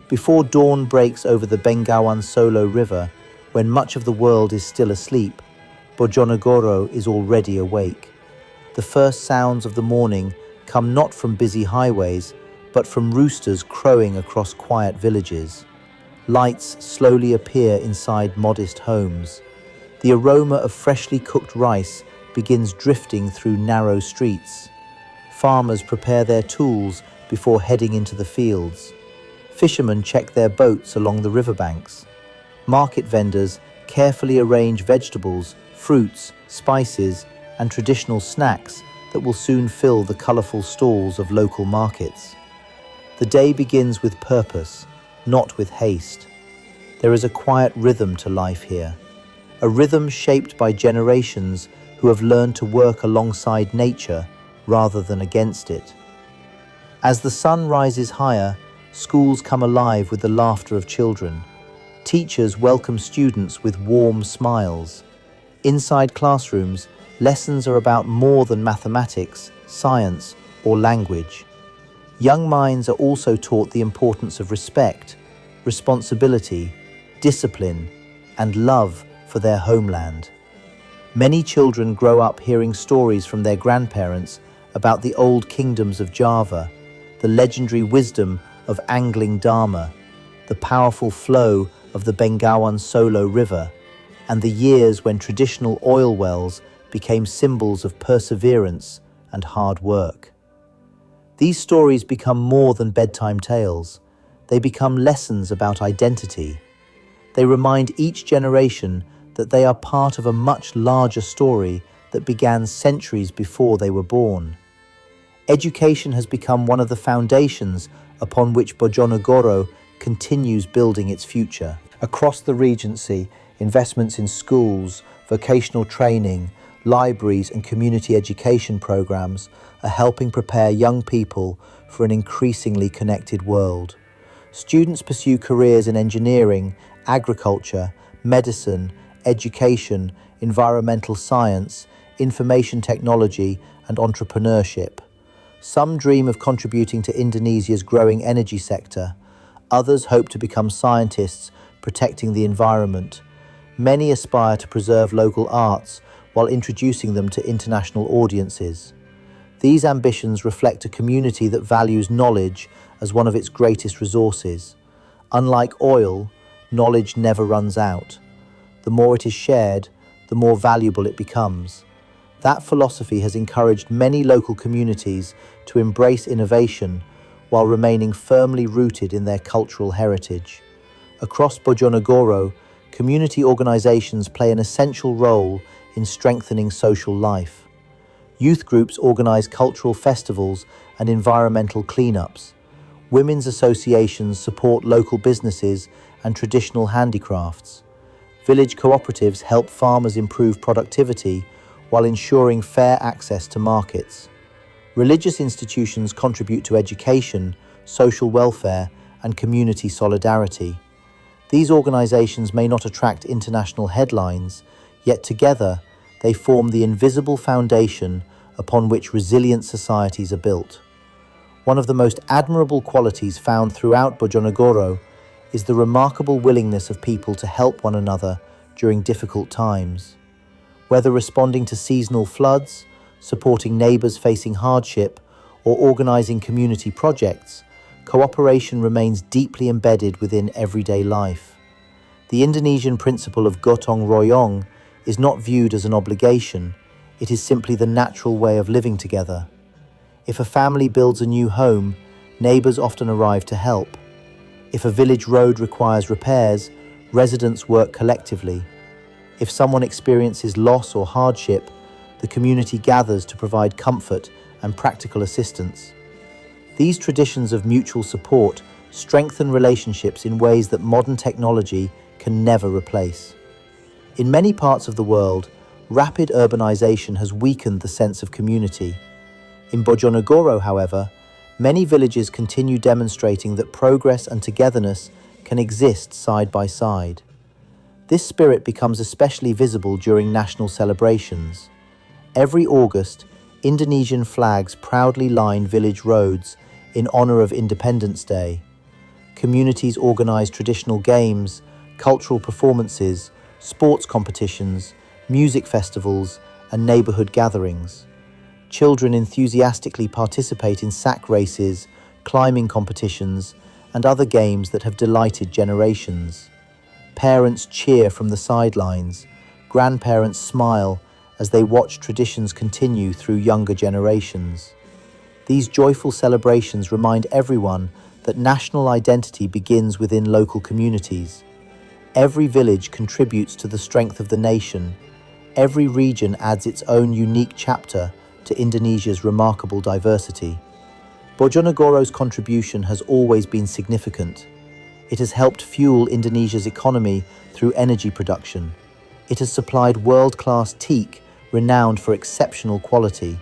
[SPEAKER 1] Before dawn breaks over the Bengawan Solo River, when much of the world is still asleep, Bojonegoro is already awake. The first sounds of the morning come not from busy highways, but from roosters crowing across quiet villages. Lights slowly appear inside modest homes. The aroma of freshly cooked rice begins drifting through narrow streets. Farmers prepare their tools before heading into the fields. Fishermen check their boats along the riverbanks. Market vendors carefully arrange vegetables, fruits, spices, and traditional snacks that will soon fill the colorful stalls of local markets. The day begins with purpose, not with haste. There is a quiet rhythm to life here, a rhythm shaped by generations who have learned to work alongside nature rather than against it. As the sun rises higher, schools come alive with the laughter of children. Teachers welcome students with warm smiles. Inside classrooms, lessons are about more than mathematics, science, or language. Young minds are also taught the importance of respect, responsibility, discipline, and love for their homeland. Many children grow up hearing stories from their grandparents about the old kingdoms of Java, the legendary wisdom of angling Dharma, the powerful flow of the Bengawan Solo River, and the years when traditional oil wells became symbols of perseverance and hard work. These stories become more than bedtime tales. They become lessons about identity. They remind each generation that they are part of a much larger story that began centuries before they were born. Education has become one of the foundations upon which Bojonegoro continues building its future. Across the Regency, investments in schools, vocational training, libraries, and community education programs are helping prepare young people for an increasingly connected world. Students pursue careers in engineering, agriculture, medicine, education, environmental science, information technology, and entrepreneurship. Some dream of contributing to Indonesia's growing energy sector. Others hope to become scientists protecting the environment. Many aspire to preserve local arts while introducing them to international audiences. These ambitions reflect a community that values knowledge as one of its greatest resources. Unlike oil, knowledge never runs out. The more it is shared, the more valuable it becomes. That philosophy has encouraged many local communities to embrace innovation while remaining firmly rooted in their cultural heritage. Across Bojonegoro, community organizations play an essential role in strengthening social life. Youth groups organize cultural festivals and environmental cleanups. Women's associations support local businesses and traditional handicrafts. Village cooperatives help farmers improve productivity while ensuring fair access to markets. Religious institutions contribute to education, social welfare, and community solidarity. These organizations may not attract international headlines, yet together they form the invisible foundation upon which resilient societies are built. One of the most admirable qualities found throughout Bojonegoro is the remarkable willingness of people to help one another during difficult times. Whether responding to seasonal floods, supporting neighbors facing hardship, or organizing community projects, cooperation remains deeply embedded within everyday life. The Indonesian principle of gotong royong is not viewed as an obligation, it is simply the natural way of living together. If a family builds a new home, neighbors often arrive to help. If a village road requires repairs, residents work collectively. If someone experiences loss or hardship, the community gathers to provide comfort and practical assistance. These traditions of mutual support strengthen relationships in ways that modern technology can never replace. In many parts of the world, rapid urbanization has weakened the sense of community. In Bojonegoro, however, many villages continue demonstrating that progress and togetherness can exist side by side. This spirit becomes especially visible during national celebrations. Every August, Indonesian flags proudly line village roads in honor of Independence Day. Communities organize traditional games, cultural performances, sports competitions, music festivals, and neighborhood gatherings. Children enthusiastically participate in sack races, climbing competitions, and other games that have delighted generations. Parents cheer from the sidelines. Grandparents smile as they watch traditions continue through younger generations. These joyful celebrations remind everyone that national identity begins within local communities. Every village contributes to the strength of the nation. Every region adds its own unique chapter to Indonesia's remarkable diversity. Bojonegoro's contribution has always been significant. It has helped fuel Indonesia's economy through energy production. It has supplied world-class teak, renowned for exceptional quality.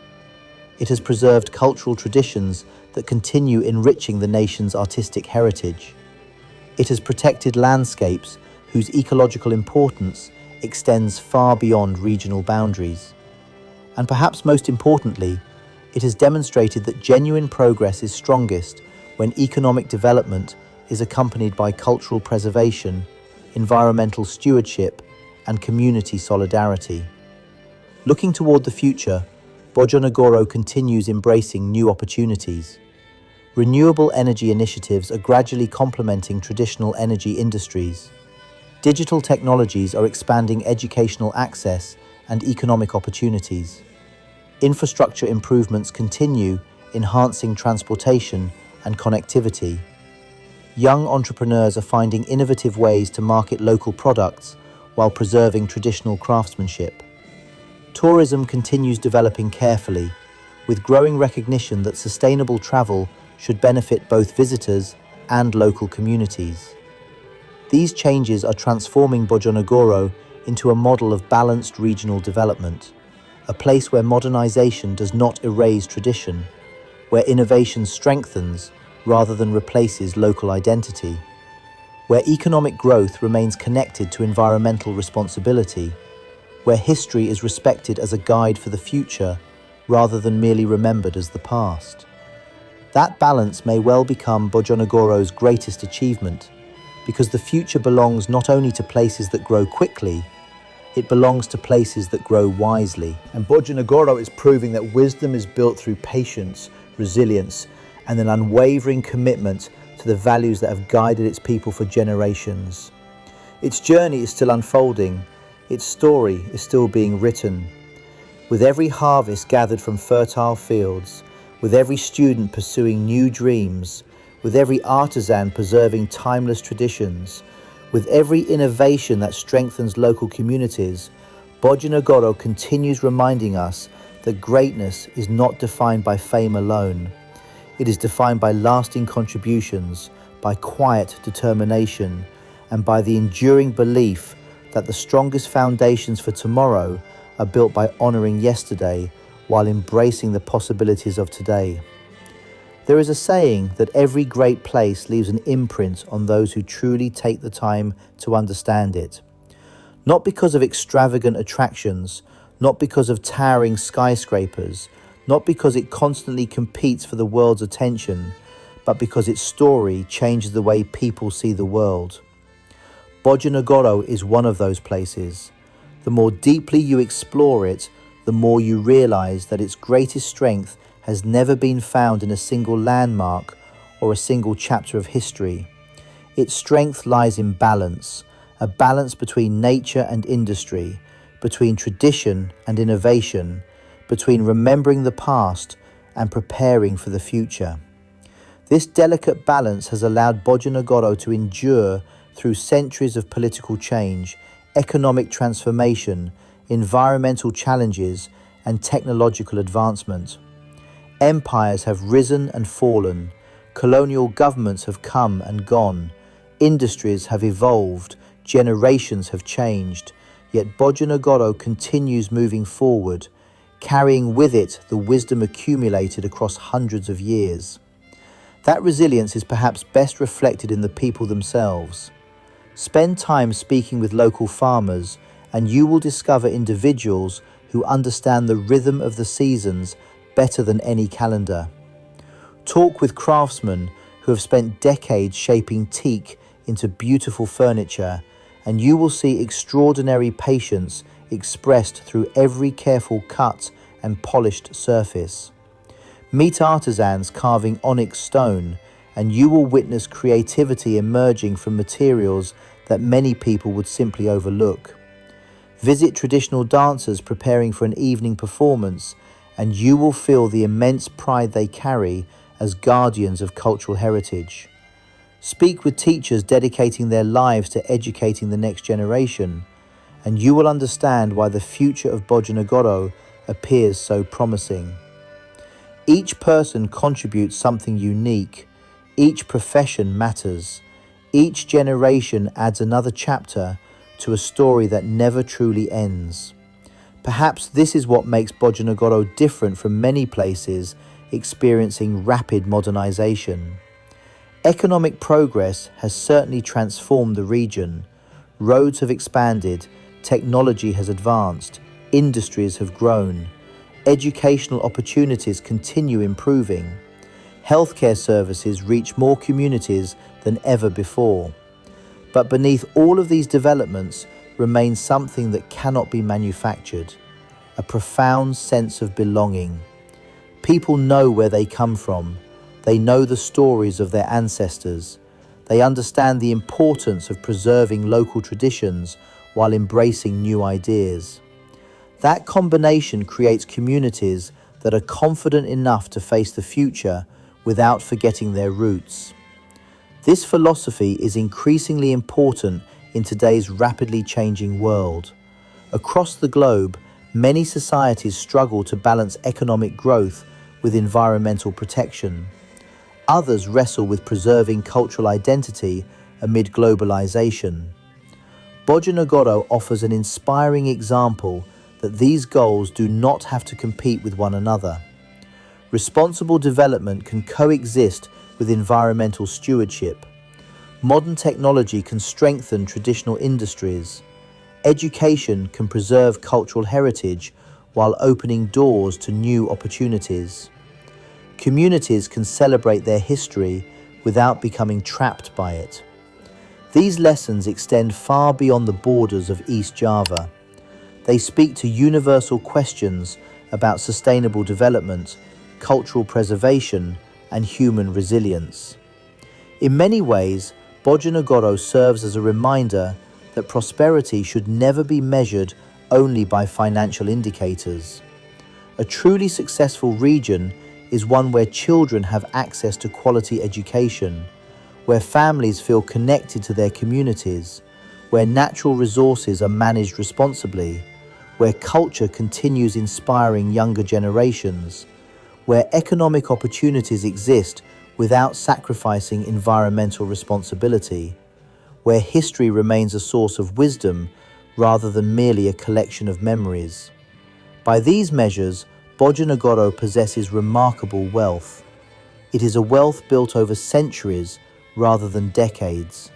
[SPEAKER 1] It has preserved cultural traditions that continue enriching the nation's artistic heritage. It has protected landscapes whose ecological importance extends far beyond regional boundaries. And perhaps most importantly, it has demonstrated that genuine progress is strongest when economic development is accompanied by cultural preservation, environmental stewardship, and community solidarity. Looking toward the future, Bojonegoro continues embracing new opportunities. Renewable energy initiatives are gradually complementing traditional energy industries. Digital technologies are expanding educational access and economic opportunities. Infrastructure improvements continue, enhancing transportation and connectivity. Young entrepreneurs are finding innovative ways to market local products while preserving traditional craftsmanship. Tourism continues developing carefully, with growing recognition that sustainable travel should benefit both visitors and local communities. These changes are transforming Bojonegoro into a model of balanced regional development, a place where modernization does not erase tradition, where innovation strengthens rather than replaces local identity, where economic growth remains connected to environmental responsibility, where history is respected as a guide for the future rather than merely remembered as the past. That balance may well become Bojonegoro's greatest achievement, because the future belongs not only to places that grow quickly, it belongs to places that grow wisely. And Bojonegoro is proving that wisdom is built through patience, resilience, and an unwavering commitment to the values that have guided its people for generations. Its journey is still unfolding, its story is still being written. With every harvest gathered from fertile fields, with every student pursuing new dreams, with every artisan preserving timeless traditions, with every innovation that strengthens local communities, Bojonegoro continues reminding us that greatness is not defined by fame alone. It is defined by lasting contributions, by quiet determination, and by the enduring belief that the strongest foundations for tomorrow are built by honoring yesterday while embracing the possibilities of today. There is a saying that every great place leaves an imprint on those who truly take the time to understand it. Not because of extravagant attractions, not because of towering skyscrapers, not because it constantly competes for the world's attention, but because its story changes the way people see the world. Bojonegoro is one of those places. The more deeply you explore it, the more you realize that its greatest strength has never been found in a single landmark or a single chapter of history. Its strength lies in balance, a balance between nature and industry, between tradition and innovation, between remembering the past and preparing for the future. This delicate balance has allowed Bojonegoro to endure through centuries of political change, economic transformation, environmental challenges, and technological advancement. Empires have risen and fallen, colonial governments have come and gone, industries have evolved, generations have changed, yet Bojonegoro continues moving forward, carrying with it the wisdom accumulated across hundreds of years. That resilience is perhaps best reflected in the people themselves. Spend time speaking with local farmers, and you will discover individuals who understand the rhythm of the seasons better than any calendar. Talk with craftsmen who have spent decades shaping teak into beautiful furniture, and you will see extraordinary patience expressed through every careful cut and polished surface. Meet artisans carving onyx stone, and you will witness creativity emerging from materials that many people would simply overlook. Visit traditional dancers preparing for an evening performance, and you will feel the immense pride they carry as guardians of cultural heritage. Speak with teachers dedicating their lives to educating the next generation, and you will understand why the future of Bojonegoro appears so promising. Each person contributes something unique. Each profession matters. Each generation adds another chapter to a story that never truly ends. Perhaps this is what makes Bojonegoro different from many places experiencing rapid modernization. Economic progress has certainly transformed the region. Roads have expanded, technology has advanced, industries have grown, educational opportunities continue improving. Healthcare services reach more communities than ever before. But beneath all of these developments remains something that cannot be manufactured, a profound sense of belonging. People know where they come from. They know the stories of their ancestors. They understand the importance of preserving local traditions while embracing new ideas. That combination creates communities that are confident enough to face the future without forgetting their roots. This philosophy is increasingly important in today's rapidly changing world. Across the globe, many societies struggle to balance economic growth with environmental protection. Others wrestle with preserving cultural identity amid globalization. Bojonegoro offers an inspiring example that these goals do not have to compete with one another. Responsible development can coexist with environmental stewardship. Modern technology can strengthen traditional industries. Education can preserve cultural heritage while opening doors to new opportunities. Communities can celebrate their history without becoming trapped by it. These lessons extend far beyond the borders of East Java. They speak to universal questions about sustainable development, cultural preservation, and human resilience. In many ways, Bojonegoro serves as a reminder that prosperity should never be measured only by financial indicators. A truly successful region is one where children have access to quality education, where families feel connected to their communities, where natural resources are managed responsibly, where culture continues inspiring younger generations, where economic opportunities exist without sacrificing environmental responsibility, where history remains a source of wisdom rather than merely a collection of memories. By these measures, Bojonegoro possesses remarkable wealth. It is a wealth built over centuries rather than decades.